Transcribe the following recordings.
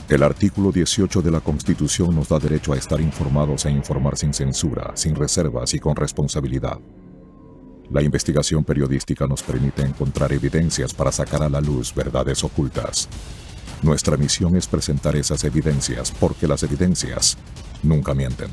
El artículo 18 de la Constitución nos da derecho a estar informados e informar sin censura, sin reservas y con responsabilidad. La investigación periodística nos permite encontrar evidencias para sacar a la luz verdades ocultas. Nuestra misión es presentar esas evidencias porque las evidencias nunca mienten.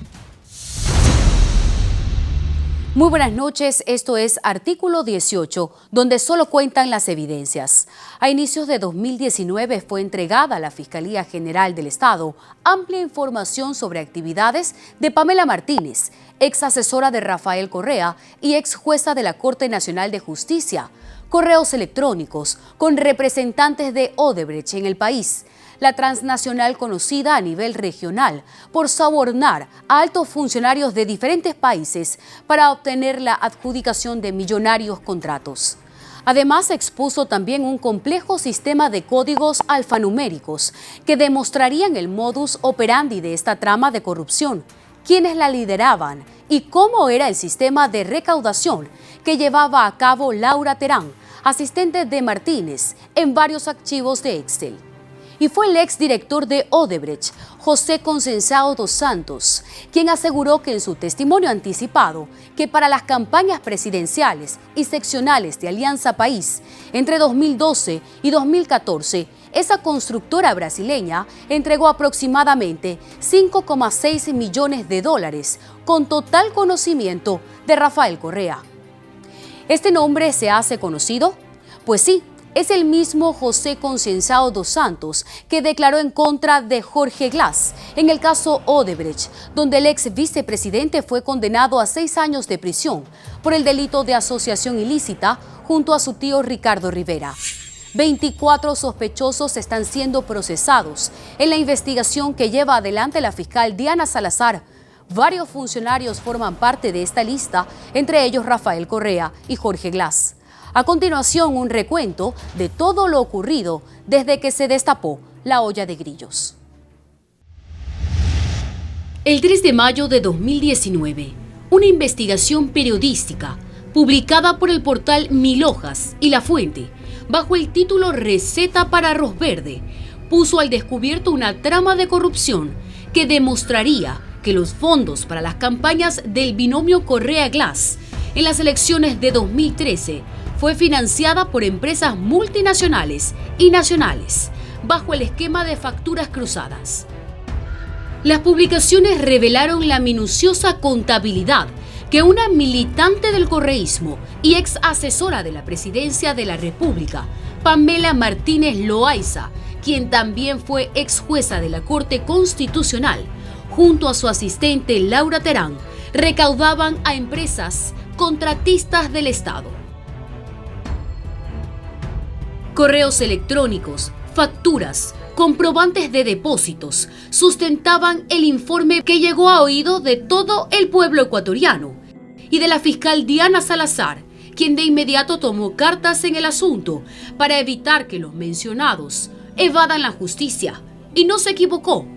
Muy buenas noches, esto es Artículo 18, donde solo cuentan las evidencias. A inicios de 2019 fue entregada a la Fiscalía General del Estado amplia información sobre actividades de Pamela Martínez, ex asesora de Rafael Correa y ex jueza de la Corte Nacional de Justicia, correos electrónicos con representantes de Odebrecht en el país, la transnacional conocida a nivel regional por sobornar a altos funcionarios de diferentes países para obtener la adjudicación de millonarios contratos. Además, expuso también un complejo sistema de códigos alfanuméricos que demostrarían el modus operandi de esta trama de corrupción, quiénes la lideraban y cómo era el sistema de recaudación que llevaba a cabo Laura Terán, asistente de Martínez, en varios archivos de Excel. Y fue el exdirector de Odebrecht, José Conceição dos Santos, quien aseguró que en su testimonio anticipado que para las campañas presidenciales y seccionales de Alianza País entre 2012 y 2014, esa constructora brasileña entregó aproximadamente $5,6 millones con total conocimiento de Rafael Correa. ¿Este nombre se hace conocido? Pues sí. Es el mismo José Conceição dos Santos que declaró en contra de Jorge Glass en el caso Odebrecht, donde el ex vicepresidente fue condenado a 6 años de prisión por el delito de asociación ilícita junto a su tío Ricardo Rivera. 24 sospechosos están siendo procesados en la investigación que lleva adelante la fiscal Diana Salazar. Varios funcionarios forman parte de esta lista, entre ellos Rafael Correa y Jorge Glass. A continuación, un recuento de todo lo ocurrido desde que se destapó la olla de grillos. El 3 de mayo de 2019, una investigación periodística publicada por el portal Mil Hojas y La Fuente, bajo el título Receta para Arroz Verde, puso al descubierto una trama de corrupción que demostraría que los fondos para las campañas del binomio Correa-Glass en las elecciones de 2013 fue financiada por empresas multinacionales y nacionales, bajo el esquema de facturas cruzadas. Las publicaciones revelaron la minuciosa contabilidad que una militante del correísmo y ex asesora de la Presidencia de la República, Pamela Martínez Loaiza, quien también fue ex jueza de la Corte Constitucional, junto a su asistente Laura Terán, recaudaban a empresas contratistas del Estado. Correos electrónicos, facturas, comprobantes de depósitos sustentaban el informe que llegó a oído de todo el pueblo ecuatoriano y de la fiscal Diana Salazar, quien de inmediato tomó cartas en el asunto para evitar que los mencionados evadan la justicia. Y no se equivocó.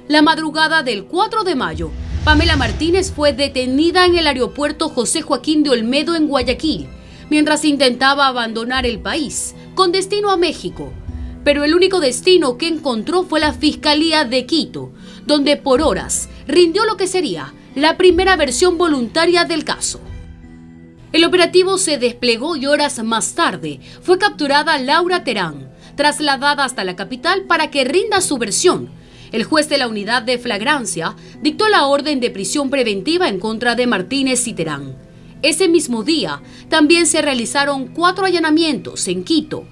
La madrugada del 4 de mayo, Pamela Martínez fue detenida en el aeropuerto José Joaquín de Olmedo en Guayaquil, mientras intentaba abandonar el país con destino a México. Pero el único destino que encontró fue la Fiscalía de Quito, donde por horas rindió lo que sería la primera versión voluntaria del caso. El operativo se desplegó y horas más tarde fue capturada Laura Terán, trasladada hasta la capital para que rinda su versión. El juez de la unidad de flagrancia dictó la orden de prisión preventiva en contra de Martínez y Terán. Ese mismo día también se realizaron 4 allanamientos en Quito,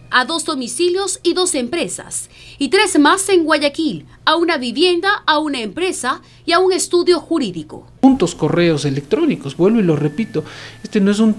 a 2 domicilios y 2 empresas, y 3 más en Guayaquil, a una vivienda, a una empresa y a un estudio jurídico. Puntos correos electrónicos, vuelvo y lo repito, este no es un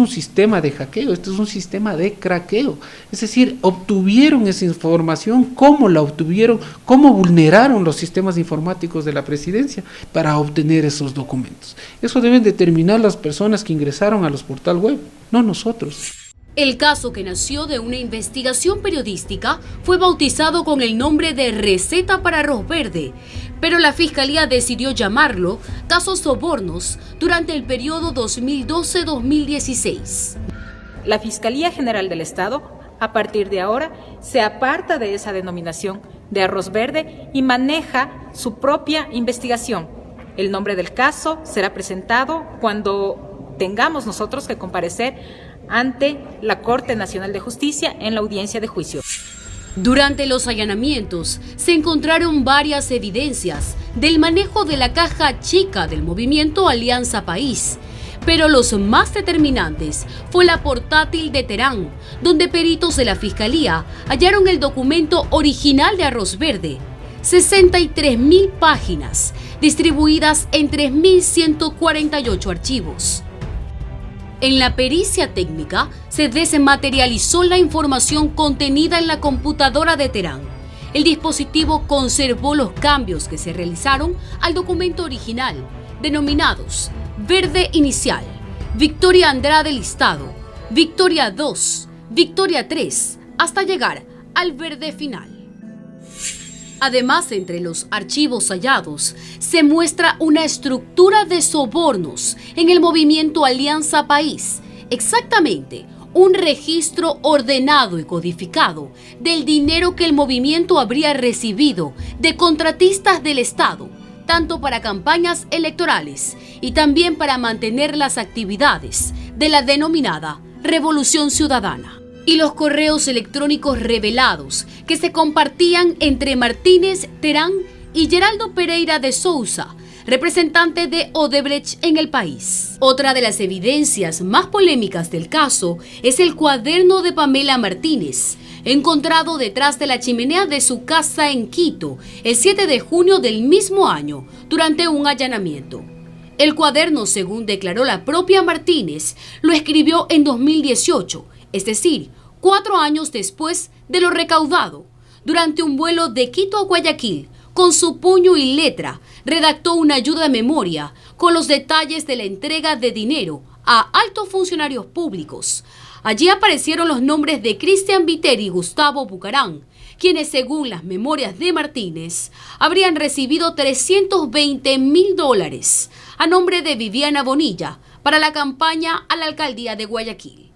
sistema de hackeo, este es un sistema de craqueo. Es decir, obtuvieron esa información, cómo la obtuvieron, cómo vulneraron los sistemas informáticos de la presidencia para obtener esos documentos. Eso deben determinar las personas que ingresaron a los portales web, no nosotros. El caso, que nació de una investigación periodística, fue bautizado con el nombre de Receta para Arroz Verde, pero la Fiscalía decidió llamarlo Caso Sobornos durante el periodo 2012-2016. La Fiscalía General del Estado A partir de ahora, se aparta de esa denominación de arroz verde y maneja su propia investigación. El nombre del caso será presentado cuando tengamos nosotros que comparecer ante la Corte Nacional de Justicia en la audiencia de juicio. Durante los allanamientos se encontraron varias evidencias del manejo de la caja chica del movimiento Alianza País, pero los más determinantes fue la portátil de Terán, donde peritos de la Fiscalía hallaron el documento original de Arroz Verde, 63.000 páginas, distribuidas en 3.148 archivos. En la pericia técnica se desmaterializó la información contenida en la computadora de Terán. El dispositivo conservó los cambios que se realizaron al documento original, denominados Verde Inicial, Victoria Andrade Listado, Victoria 2, Victoria 3, hasta llegar al Verde Final. Además, entre los archivos hallados, se muestra una estructura de sobornos en el movimiento Alianza País, exactamente un registro ordenado y codificado del dinero que el movimiento habría recibido de contratistas del Estado, tanto para campañas electorales y también para mantener las actividades de la denominada Revolución Ciudadana. Y los correos electrónicos revelados que se compartían entre Martínez, Terán y Geraldo Pereira de Souza, representante de Odebrecht en el país. Otra de las evidencias más polémicas del caso es el cuaderno de Pamela Martínez, encontrado detrás de la chimenea de su casa en Quito el 7 de junio del mismo año durante un allanamiento. El cuaderno, según declaró la propia Martínez, lo escribió en 2018, es decir, 4 años después de lo recaudado. Durante un vuelo de Quito a Guayaquil, con su puño y letra, redactó una ayuda de memoria con los detalles de la entrega de dinero a altos funcionarios públicos. Allí aparecieron los nombres de Cristian Viteri y Gustavo Bucarán, quienes, según las memorias de Martínez, habrían recibido $320.000 a nombre de Viviana Bonilla para la campaña a la alcaldía de Guayaquil.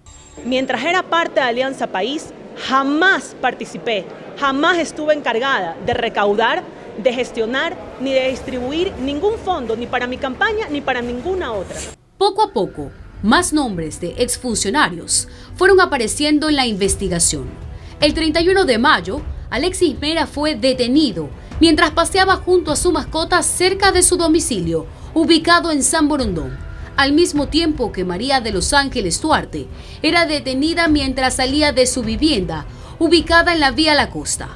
Mientras era parte de Alianza País, jamás participé, jamás estuve encargada de recaudar, de gestionar, ni de distribuir ningún fondo, ni para mi campaña, ni para ninguna otra. Poco a poco, más nombres de exfuncionarios fueron apareciendo en la investigación. El 31 de mayo, Alexis Mera fue detenido mientras paseaba junto a su mascota cerca de su domicilio, ubicado en San Borondón, al mismo tiempo que María de los Ángeles Duarte era detenida mientras salía de su vivienda, ubicada en la Vía La Costa.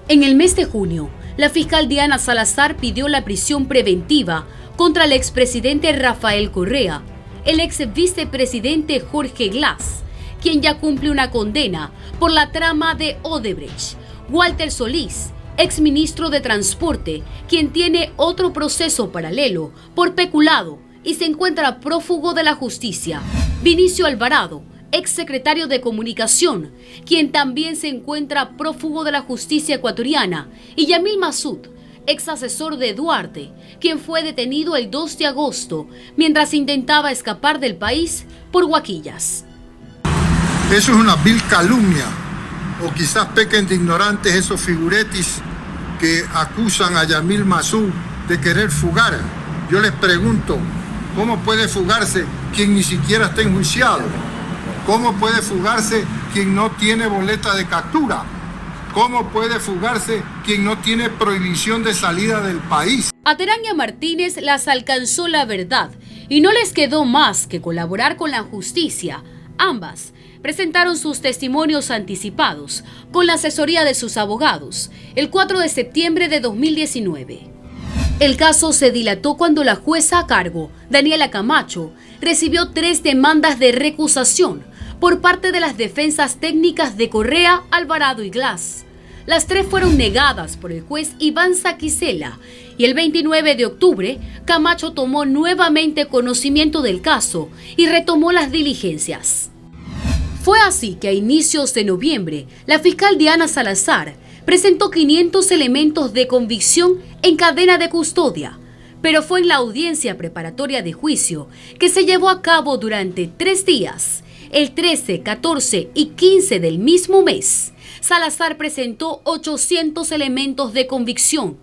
En el mes de junio, la fiscal Diana Salazar pidió la prisión preventiva contra el expresidente Rafael Correa, el ex vicepresidente Jorge Glass, quien ya cumple una condena por la trama de Odebrecht, Walter Solís, exministro de Transporte, quien tiene otro proceso paralelo por peculado y se encuentra prófugo de la justicia, Vinicio Alvarado, exsecretario de Comunicación, quien también se encuentra prófugo de la justicia ecuatoriana, y Yamil Masud, ex asesor de Duarte, quien fue detenido el 2 de agosto mientras intentaba escapar del país por Huaquillas. Eso es una vil calumnia, o quizás pequen de ignorantes esos figuretis que acusan a Yamil Masud de querer fugar. Yo les pregunto, ¿cómo puede fugarse quien ni siquiera está enjuiciado? ¿Cómo puede fugarse quien no tiene boleta de captura? ¿Cómo puede fugarse quien no tiene prohibición de salida del país? A Terán y a Martínez las alcanzó la verdad y no les quedó más que colaborar con la justicia. Ambas presentaron sus testimonios anticipados con la asesoría de sus abogados el 4 de septiembre de 2019. El caso se dilató cuando la jueza a cargo, Daniela Camacho, recibió 3 demandas de recusación por parte de las defensas técnicas de Correa, Alvarado y Glass. Las 3 fueron negadas por el juez Iván Saquicela y el 29 de octubre, Camacho tomó nuevamente conocimiento del caso y retomó las diligencias. Fue así que a inicios de noviembre, la fiscal Diana Salazar presentó 500 elementos de convicción en cadena de custodia, pero fue en la audiencia preparatoria de juicio que se llevó a cabo durante 3 días El 13, 14 y 15 del mismo mes, Salazar presentó 800 elementos de convicción.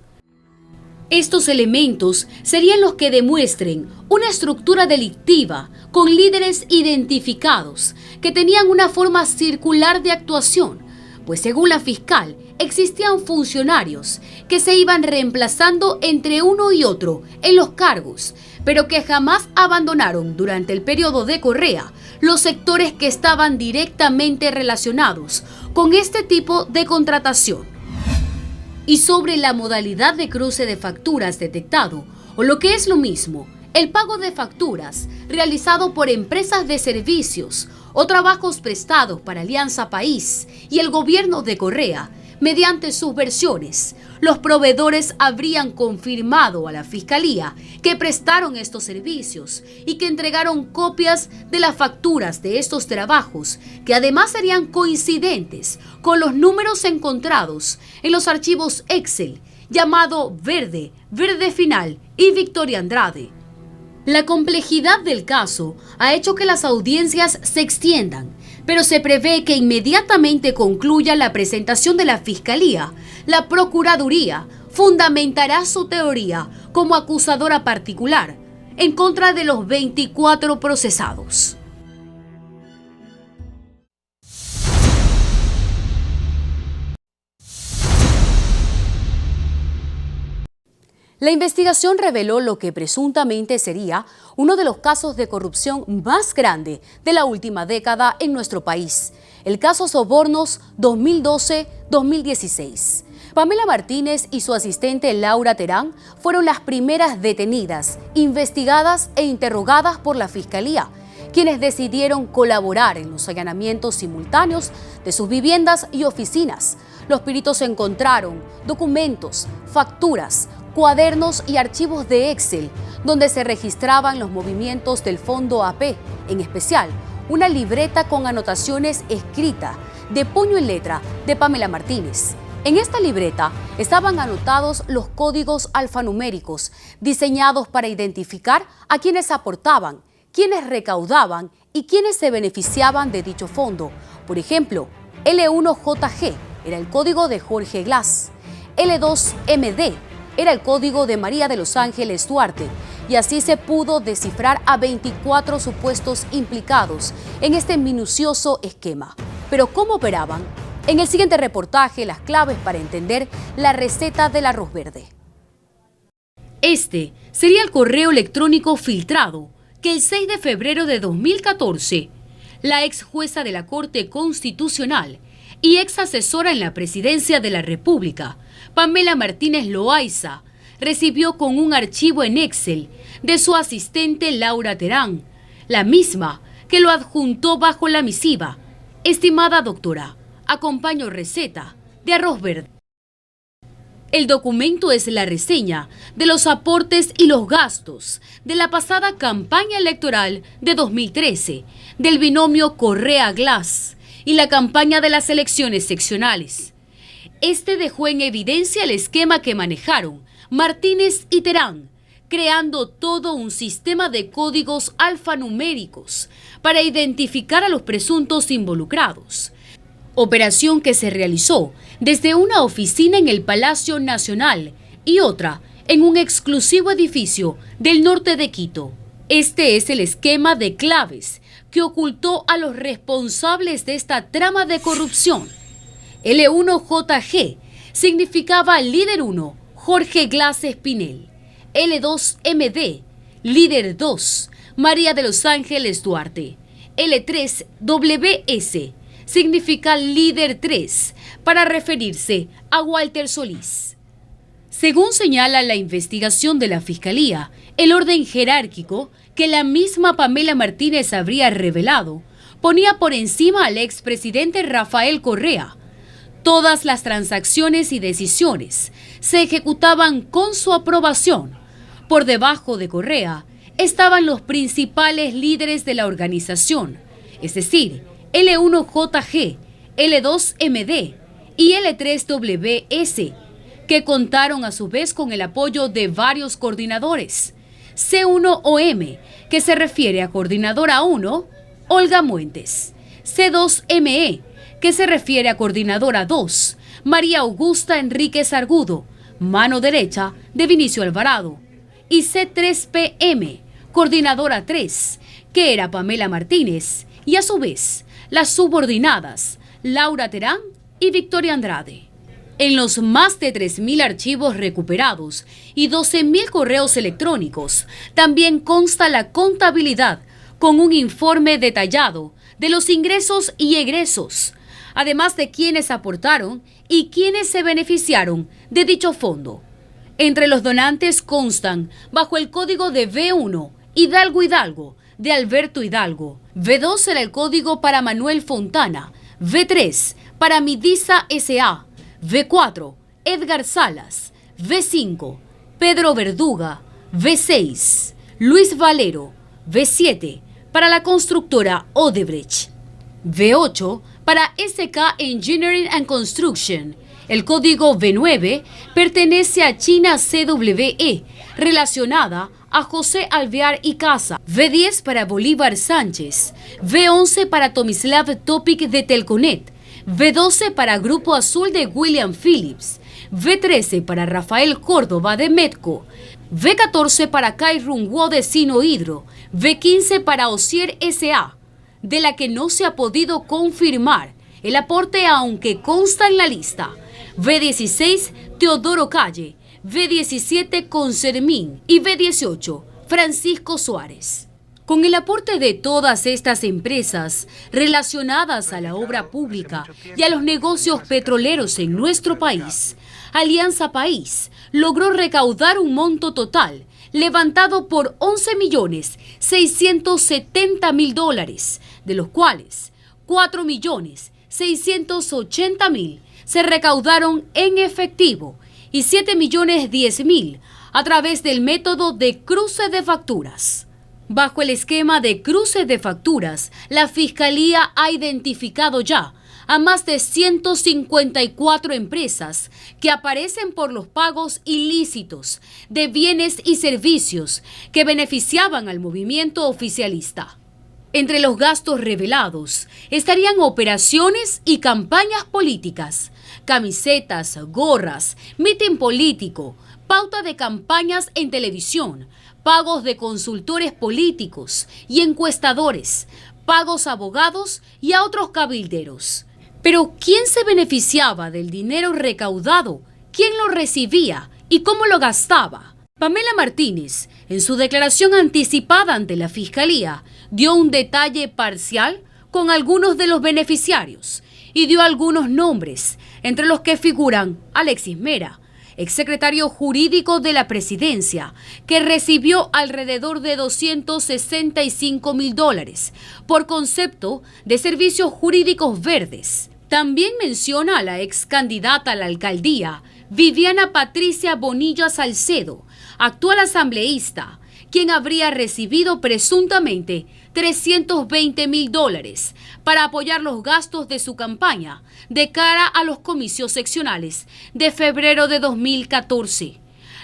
Estos elementos serían los que demuestren una estructura delictiva con líderes identificados que tenían una forma circular de actuación, pues según la fiscal existían funcionarios que se iban reemplazando entre uno y otro en los cargos, pero que jamás abandonaron durante el periodo de Correa los sectores que estaban directamente relacionados con este tipo de contratación. Y sobre la modalidad de cruce de facturas detectado, o lo que es lo mismo, el pago de facturas realizado por empresas de servicios o trabajos prestados para Alianza País y el gobierno de Correa, mediante sus versiones, los proveedores habrían confirmado a la Fiscalía que prestaron estos servicios y que entregaron copias de las facturas de estos trabajos, que además serían coincidentes con los números encontrados en los archivos Excel, llamado Verde, Verde Final y Victoria Andrade. La complejidad del caso ha hecho que las audiencias se extiendan, pero se prevé que inmediatamente concluya la presentación de la Fiscalía, la Procuraduría fundamentará su teoría como acusadora particular en contra de los 24 procesados. La investigación reveló lo que presuntamente sería uno de los casos de corrupción más grande de la última década en nuestro país, el caso Sobornos 2012-2016. Pamela Martínez y su asistente Laura Terán fueron las primeras detenidas, investigadas e interrogadas por la Fiscalía, quienes decidieron colaborar en los allanamientos simultáneos de sus viviendas y oficinas. Los peritos encontraron documentos, facturas, cuadernos y archivos de Excel, donde se registraban los movimientos del Fondo AP, en especial una libreta con anotaciones escritas de puño y letra de Pamela Martínez. En esta libreta estaban anotados los códigos alfanuméricos diseñados para identificar a quienes aportaban, quienes recaudaban y quienes se beneficiaban de dicho fondo. Por ejemplo, L1JG era el código de Jorge Glass, L2MD era el código de María de los Ángeles Duarte, y así se pudo descifrar a 24 supuestos implicados en este minucioso esquema. Pero ¿cómo operaban? En el siguiente reportaje, las claves para entender la receta del arroz verde. Este sería el correo electrónico filtrado que el 6 de febrero de 2014, la ex jueza de la Corte Constitucional y ex asesora en la Presidencia de la República, Pamela Martínez Loaiza, recibió con un archivo en Excel de su asistente Laura Terán, la misma que lo adjuntó bajo la misiva: estimada doctora, acompaño receta de arroz verde. El documento es la reseña de los aportes y los gastos de la pasada campaña electoral de 2013 del binomio Correa-Glass y la campaña de las elecciones seccionales. Este dejó en evidencia el esquema que manejaron Martínez y Terán, creando todo un sistema de códigos alfanuméricos para identificar a los presuntos involucrados. Operación que se realizó desde una oficina en el Palacio Nacional y otra en un exclusivo edificio del norte de Quito. Este es el esquema de claves que ocultó a los responsables de esta trama de corrupción. L1JG significaba líder 1, Jorge Glass Espinel. L2MD, líder 2, María de los Ángeles Duarte. L3WS significa líder 3, para referirse a Walter Solís. Según señala la investigación de la Fiscalía, el orden jerárquico que la misma Pamela Martínez habría revelado ponía por encima al expresidente Rafael Correa. Todas las transacciones y decisiones se ejecutaban con su aprobación. Por debajo de Correa estaban los principales líderes de la organización, es decir, L1JG, L2MD y L3WS, que contaron a su vez con el apoyo de varios coordinadores. C1OM, que se refiere a coordinadora 1, Olga Muentes. C2ME, que se refiere a Coordinadora 2, María Augusta Enríquez Argudo, mano derecha de Vinicio Alvarado. Y C3PM, Coordinadora 3, que era Pamela Martínez, y a su vez las subordinadas Laura Terán y Victoria Andrade. En los más de 3.000 archivos recuperados y 12.000 correos electrónicos, también consta la contabilidad con un informe detallado de los ingresos y egresos, además de quienes aportaron y quienes se beneficiaron de dicho fondo. Entre los donantes constan, bajo el código de V1, Hidalgo, de Alberto Hidalgo. V2 era el código para Manuel Fontana. V3 para Midisa S.A. V4, Edgar Salas. V5, Pedro Verduga. V6, Luis Valero. V7, para la constructora Odebrecht. V8, para SK Engineering and Construction. El código V9 pertenece a China CWE, relacionada a José Alvear y Casa. V10 para Bolívar Sánchez. V11 para Tomislav Topic de Telconet. V12 para Grupo Azul de William Phillips. V13 para Rafael Córdoba de Medco. V14 para Kai Rungwo de Sino Hidro. V15 para Osier S.A., de la que no se ha podido confirmar el aporte aunque consta en la lista. V16, Teodoro Calle. V17, Consermín. Y V18, Francisco Suárez. Con el aporte de todas estas empresas relacionadas a la obra pública y a los negocios petroleros en nuestro país, Alianza País logró recaudar un monto total levantado por $11.670.000, de los cuales $4.680.000 se recaudaron en efectivo y $7.010.000 a través del método de cruce de facturas. Bajo el esquema de cruce de facturas, la Fiscalía ha identificado ya a más de 154 empresas que aparecen por los pagos ilícitos de bienes y servicios que beneficiaban al movimiento oficialista. Entre los gastos revelados estarían operaciones y campañas políticas, camisetas, gorras, mitin político, pauta de campañas en televisión, pagos de consultores políticos y encuestadores, pagos a abogados y a otros cabilderos. Pero ¿quién se beneficiaba del dinero recaudado? ¿Quién lo recibía? ¿Y cómo lo gastaba? Pamela Martínez, en su declaración anticipada ante la Fiscalía, dio un detalle parcial con algunos de los beneficiarios y dio algunos nombres, entre los que figuran Alexis Mera, exsecretario jurídico de la presidencia, que recibió alrededor de $265.000 por concepto de servicios jurídicos verdes. También menciona a la ex candidata a la alcaldía, Viviana Patricia Bonilla Salcedo, actual asambleísta, quien habría recibido presuntamente $320.000 para apoyar los gastos de su campaña de cara a los comicios seccionales de febrero de 2014.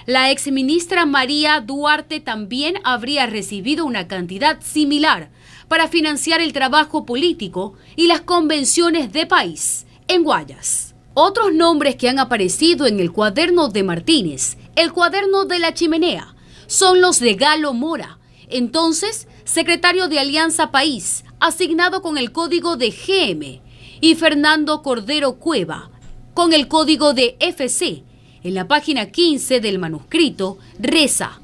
La exministra María Duarte también habría recibido una cantidad similar para financiar el trabajo político y las convenciones de país en Guayas. Otros nombres que han aparecido en el cuaderno de Martínez, el cuaderno de la chimenea, son los de Galo Mora, entonces secretario de Alianza País, asignado con el código de GM, y Fernando Cordero Cueva, con el código de FC. En la página 15 del manuscrito reza: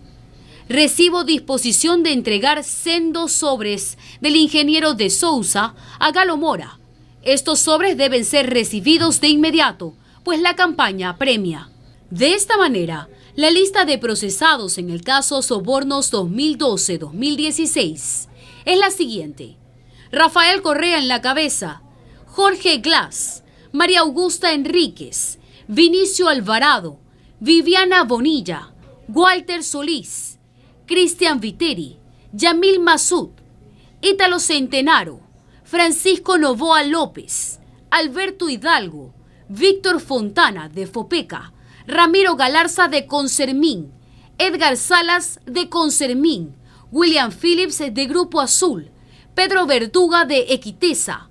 recibo disposición de entregar sendos sobres del ingeniero de Sousa a Galo Mora. Estos sobres deben ser recibidos de inmediato, pues la campaña premia. De esta manera, la lista de procesados en el caso Sobornos 2012-2016 es la siguiente: Rafael Correa en la cabeza, Jorge Glass, María Augusta Enríquez, Vinicio Alvarado, Viviana Bonilla, Walter Solís, Cristian Viteri, Yamil Masud, Ítalo Centenaro, Francisco Novoa López, Alberto Hidalgo, Víctor Fontana de Fopeca, Ramiro Galarza de Consermín, Edgar Salas de Consermín, William Phillips de Grupo Azul, Pedro Verduga de Equitesa,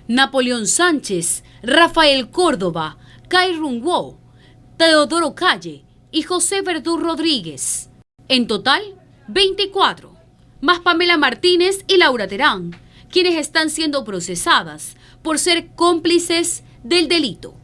Napoleón Sánchez, Rafael Córdoba, Kai Rung-wo, Teodoro Calle y José Verdú Rodríguez. En total, 24, más Pamela Martínez y Laura Terán, quienes están siendo procesadas por ser cómplices del delito.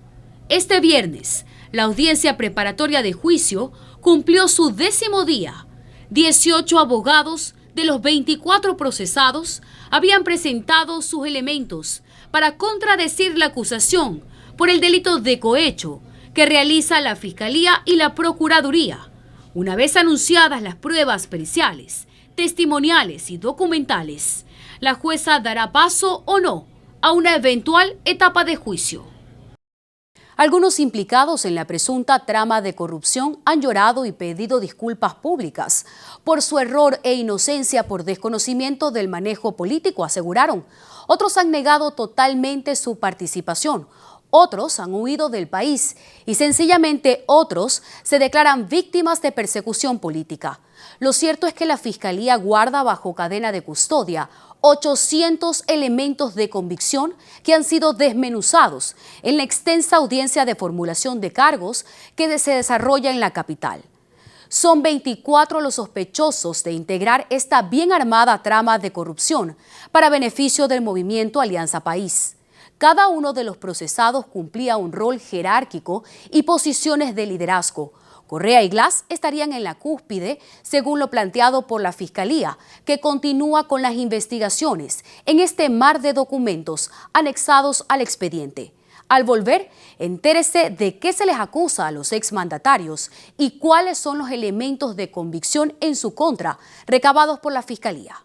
Este viernes, la audiencia preparatoria de juicio cumplió su 10º día. 18 abogados de los 24 procesados habían presentado sus elementos para contradecir la acusación por el delito de cohecho que realiza la Fiscalía y la Procuraduría. Una vez anunciadas las pruebas periciales, testimoniales y documentales, la jueza dará paso o no a una eventual etapa de juicio. Algunos implicados en la presunta trama de corrupción han llorado y pedido disculpas públicas por su error e inocencia por desconocimiento del manejo político, aseguraron. Otros han negado totalmente su participación. Otros han huido del país y sencillamente otros se declaran víctimas de persecución política. Lo cierto es que la Fiscalía guarda bajo cadena de custodia 800 elementos de convicción que han sido desmenuzados en la extensa audiencia de formulación de cargos que se desarrolla en la capital. Son 24 los sospechosos de integrar esta bien armada trama de corrupción para beneficio del movimiento Alianza País. Cada uno de los procesados cumplía un rol jerárquico y posiciones de liderazgo. Correa y Glass estarían en la cúspide, según lo planteado por la Fiscalía, que continúa con las investigaciones en este mar de documentos anexados al expediente. Al volver, entérese de qué se les acusa a los exmandatarios y cuáles son los elementos de convicción en su contra recabados por la Fiscalía.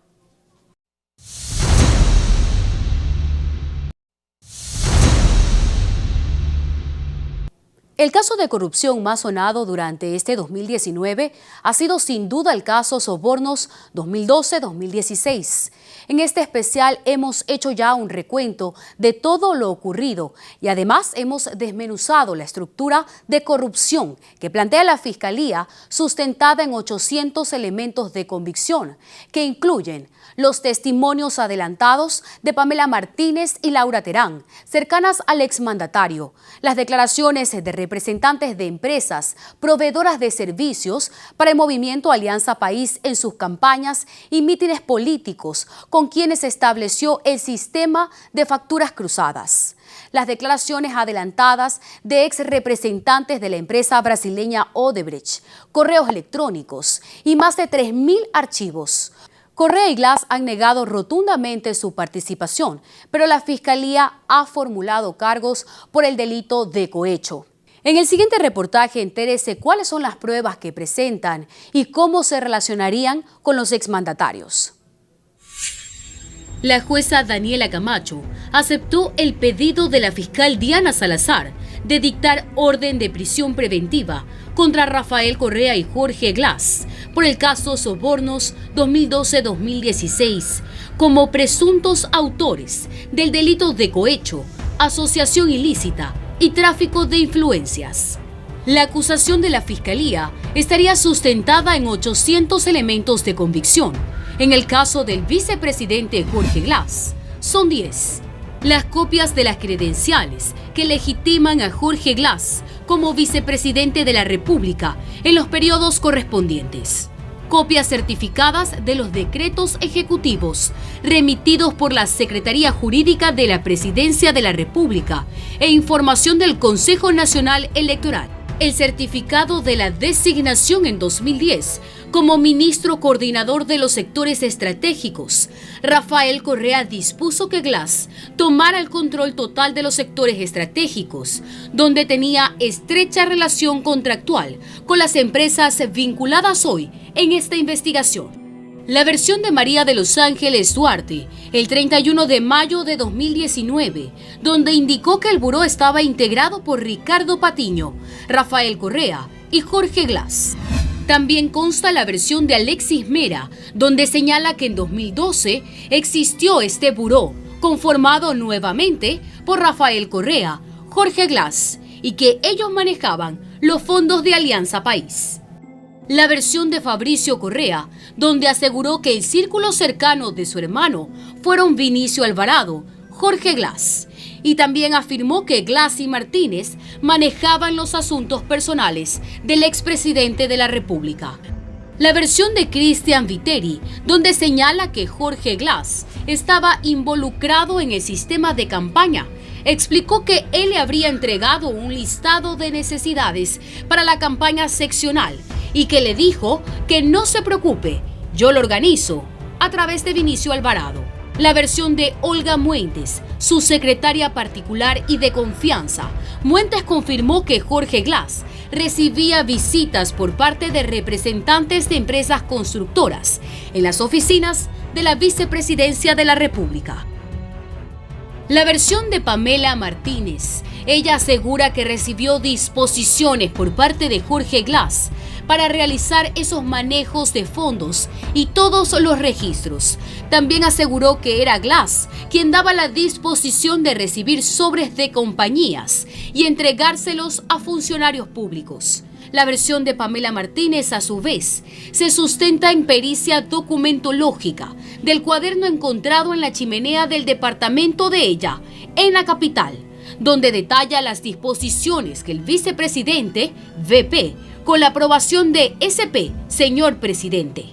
El caso de corrupción más sonado durante este 2019 ha sido sin duda el caso Sobornos 2012-2016. En este especial hemos hecho ya un recuento de todo lo ocurrido y además hemos desmenuzado la estructura de corrupción que plantea la Fiscalía, sustentada en 800 elementos de convicción, que incluyen los testimonios adelantados de Pamela Martínez y Laura Terán, cercanas al exmandatario, las declaraciones de representantes de empresas proveedoras de servicios para el movimiento Alianza País en sus campañas y mítines políticos, con quienes se estableció el sistema de facturas cruzadas. Las declaraciones adelantadas de ex representantes de la empresa brasileña Odebrecht, correos electrónicos y más de 3.000 archivos. Correa y Glass han negado rotundamente su participación, pero la Fiscalía ha formulado cargos por el delito de cohecho. En el siguiente reportaje entérese cuáles son las pruebas que presentan y cómo se relacionarían con los exmandatarios. La jueza Daniela Camacho aceptó el pedido de la fiscal Diana Salazar de dictar orden de prisión preventiva contra Rafael Correa y Jorge Glass por el caso Sobornos 2012-2016 como presuntos autores del delito de cohecho, asociación ilícita y tráfico de influencias. La acusación de la Fiscalía estaría sustentada en 800 elementos de convicción. En el caso del vicepresidente Jorge Glass, son 10. Las copias de las credenciales que legitiman a Jorge Glass como vicepresidente de la República en los periodos correspondientes. Copias certificadas de los decretos ejecutivos remitidos por la Secretaría Jurídica de la Presidencia de la República e información del Consejo Nacional Electoral. El certificado de la designación en 2010 como ministro coordinador de los sectores estratégicos. Rafael Correa dispuso que Glass tomara el control total de los sectores estratégicos, donde tenía estrecha relación contractual con las empresas vinculadas hoy en esta investigación. La versión de María de Los Ángeles Duarte, el 31 de mayo de 2019, donde indicó que el buró estaba integrado por Ricardo Patiño, Rafael Correa y Jorge Glass. También consta la versión de Alexis Mera, donde señala que en 2012 existió este buró, conformado nuevamente por Rafael Correa, Jorge Glass, y que ellos manejaban los fondos de Alianza País. La versión de Fabricio Correa, donde aseguró que el círculo cercano de su hermano fueron Vinicio Alvarado, Jorge Glass, y también afirmó que Glass y Martínez manejaban los asuntos personales del expresidente de la República. La versión de Cristian Viteri, donde señala que Jorge Glass estaba involucrado en el sistema de campaña, explicó que él le habría entregado un listado de necesidades para la campaña seccional y que le dijo que no se preocupe, yo lo organizo, a través de Vinicio Alvarado. La versión de Olga Muentes, su secretaria particular y de confianza, Muentes confirmó que Jorge Glass recibía visitas por parte de representantes de empresas constructoras en las oficinas de la Vicepresidencia de la República. La versión de Pamela Martínez, ella asegura que recibió disposiciones por parte de Jorge Glass para realizar esos manejos de fondos y todos los registros. También aseguró que era Glass quien daba la disposición de recibir sobres de compañías y entregárselos a funcionarios públicos. La versión de Pamela Martínez, a su vez, se sustenta en pericia documentológica del cuaderno encontrado en la chimenea del departamento de ella, en la capital, donde detalla las disposiciones que el vicepresidente, VP, con la aprobación de SP, señor presidente.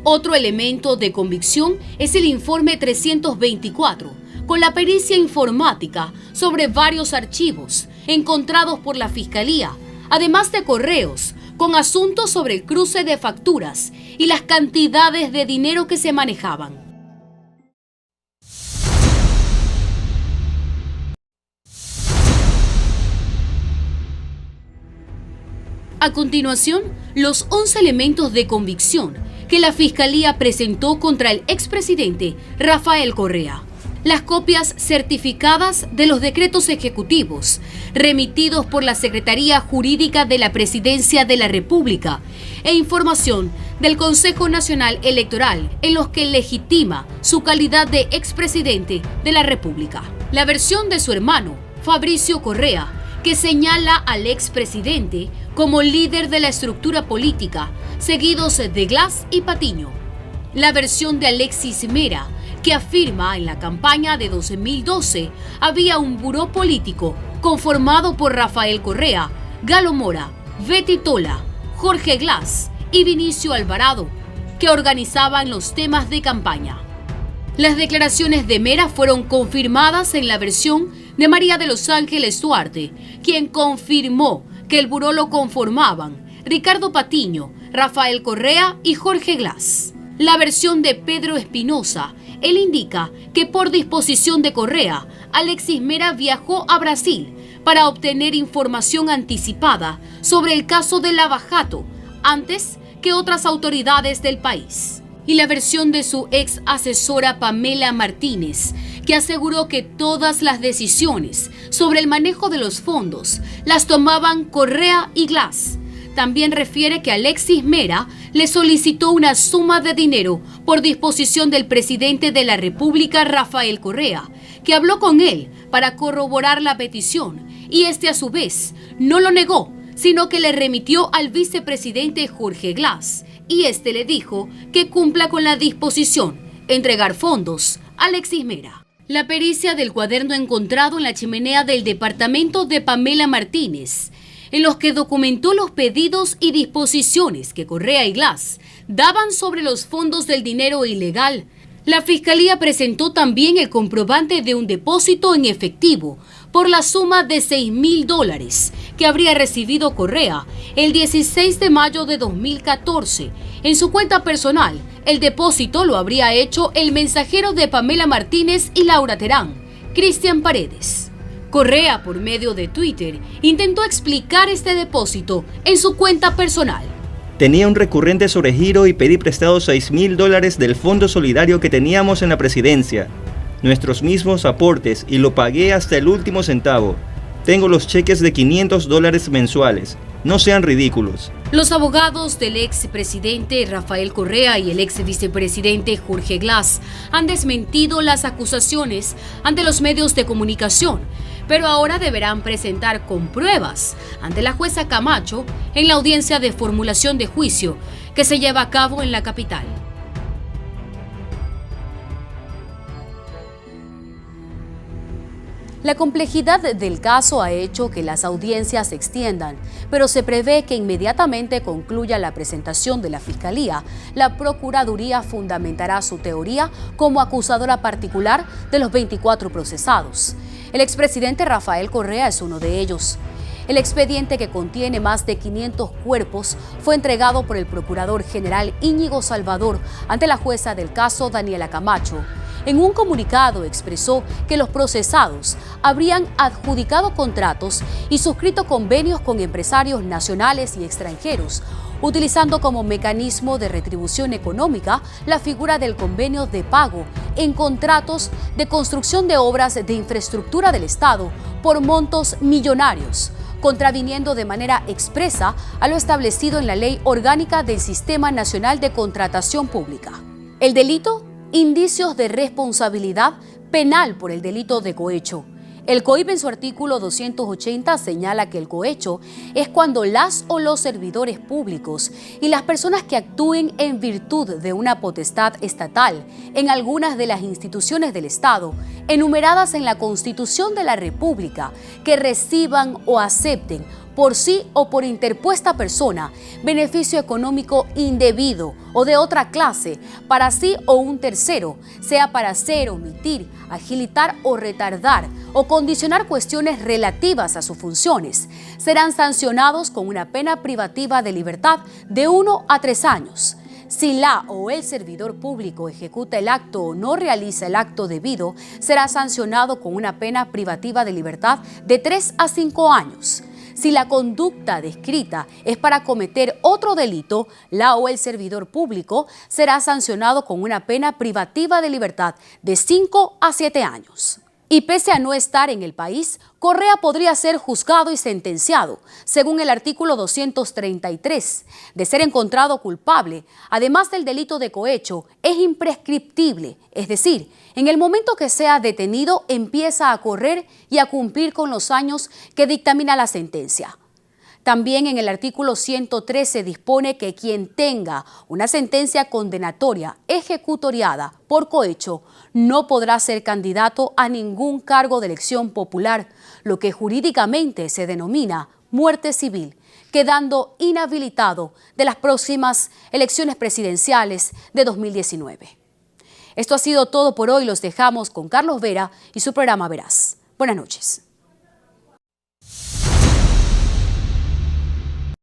Otro elemento de convicción es el informe 324, con la pericia informática sobre varios archivos encontrados por la Fiscalía, además de correos con asuntos sobre el cruce de facturas y las cantidades de dinero que se manejaban. A continuación, los 11 elementos de convicción que la Fiscalía presentó contra el expresidente Rafael Correa. Las copias certificadas de los decretos ejecutivos remitidos por la Secretaría Jurídica de la Presidencia de la República e información del Consejo Nacional Electoral en los que legitima su calidad de expresidente de la República. La versión de su hermano, Fabricio Correa, que señala al expresidente como líder de la estructura política, seguidos de Glass y Patiño. La versión de Alexis Mera, que afirma en la campaña de 2012 había un buró político conformado por Rafael Correa, Galo Mora, Betty Tola, Jorge Glass y Vinicio Alvarado, que organizaban los temas de campaña. Las declaraciones de Mera fueron confirmadas en la versión de María de los Ángeles Duarte, quien confirmó que el buró lo conformaban Ricardo Patiño, Rafael Correa y Jorge Glass. La versión de Pedro Espinosa, él indica que por disposición de Correa, Alexis Mera viajó a Brasil para obtener información anticipada sobre el caso de Lava Jato antes que otras autoridades del país. Y la versión de su ex asesora Pamela Martínez, que aseguró que todas las decisiones sobre el manejo de los fondos las tomaban Correa y Glass. También refiere que Alexis Mera le solicitó una suma de dinero por disposición del presidente de la República, Rafael Correa, que habló con él para corroborar la petición, y este a su vez no lo negó, sino que le remitió al vicepresidente Jorge Glass, y este le dijo que cumpla con la disposición, entregar fondos a Alexis Mera. La pericia del cuaderno encontrado en la chimenea del departamento de Pamela Martínez, en los que documentó los pedidos y disposiciones que Correa y Glass daban sobre los fondos del dinero ilegal. La Fiscalía presentó también el comprobante de un depósito en efectivo por la suma de $6,000 que habría recibido Correa el 16 de mayo de 2014. En su cuenta personal, el depósito lo habría hecho el mensajero de Pamela Martínez y Laura Terán, Cristian Paredes. Correa, por medio de Twitter, intentó explicar este depósito en su cuenta personal. Tenía un recurrente sobregiro y pedí prestado $6,000 del fondo solidario que teníamos en la presidencia. Nuestros mismos aportes, y lo pagué hasta el último centavo. Tengo los cheques de $500 mensuales. No sean ridículos. Los abogados del expresidente Rafael Correa y el ex vicepresidente Jorge Glass han desmentido las acusaciones ante los medios de comunicación, pero ahora deberán presentar con pruebas ante la jueza Camacho en la audiencia de formulación de juicio que se lleva a cabo en la capital. La complejidad del caso ha hecho que las audiencias se extiendan, pero se prevé que inmediatamente concluya la presentación de la Fiscalía, la Procuraduría fundamentará su teoría como acusadora particular de los 24 procesados. El expresidente Rafael Correa es uno de ellos. El expediente, que contiene más de 500 cuerpos, fue entregado por el Procurador General Íñigo Salvador ante la jueza del caso, Daniela Camacho. En un comunicado expresó que los procesados habrían adjudicado contratos y suscrito convenios con empresarios nacionales y extranjeros, utilizando como mecanismo de retribución económica la figura del convenio de pago en contratos de construcción de obras de infraestructura del Estado por montos millonarios, contraviniendo de manera expresa a lo establecido en la Ley Orgánica del Sistema Nacional de Contratación Pública. El delito: indicios de responsabilidad penal por el delito de cohecho. El COIP, en su artículo 280, señala que el cohecho es cuando las o los servidores públicos y las personas que actúen en virtud de una potestad estatal en algunas de las instituciones del Estado enumeradas en la Constitución de la República, que reciban o acepten por sí o por interpuesta persona beneficio económico indebido o de otra clase para sí o un tercero, sea para hacer, omitir, agilitar o retardar o condicionar cuestiones relativas a sus funciones, serán sancionados con una pena privativa de libertad de 1 a 3 años. Si la o el servidor público ejecuta el acto o no realiza el acto debido, será sancionado con una pena privativa de libertad de 3 a 5 años. Si la conducta descrita es para cometer otro delito, la o el servidor público será sancionado con una pena privativa de libertad de 5 a 7 años. Y pese a no estar en el país, Correa podría ser juzgado y sentenciado, según el artículo 233. De ser encontrado culpable, además del delito de cohecho, es imprescriptible, es decir, en el momento que sea detenido empieza a correr y a cumplir con los años que dictamina la sentencia. También en el artículo 113 dispone que quien tenga una sentencia condenatoria ejecutoriada por cohecho no podrá ser candidato a ningún cargo de elección popular, lo que jurídicamente se denomina muerte civil, quedando inhabilitado de las próximas elecciones presidenciales de 2019. Esto ha sido todo por hoy. Los dejamos con Carlos Vera y su programa Verás. Buenas noches.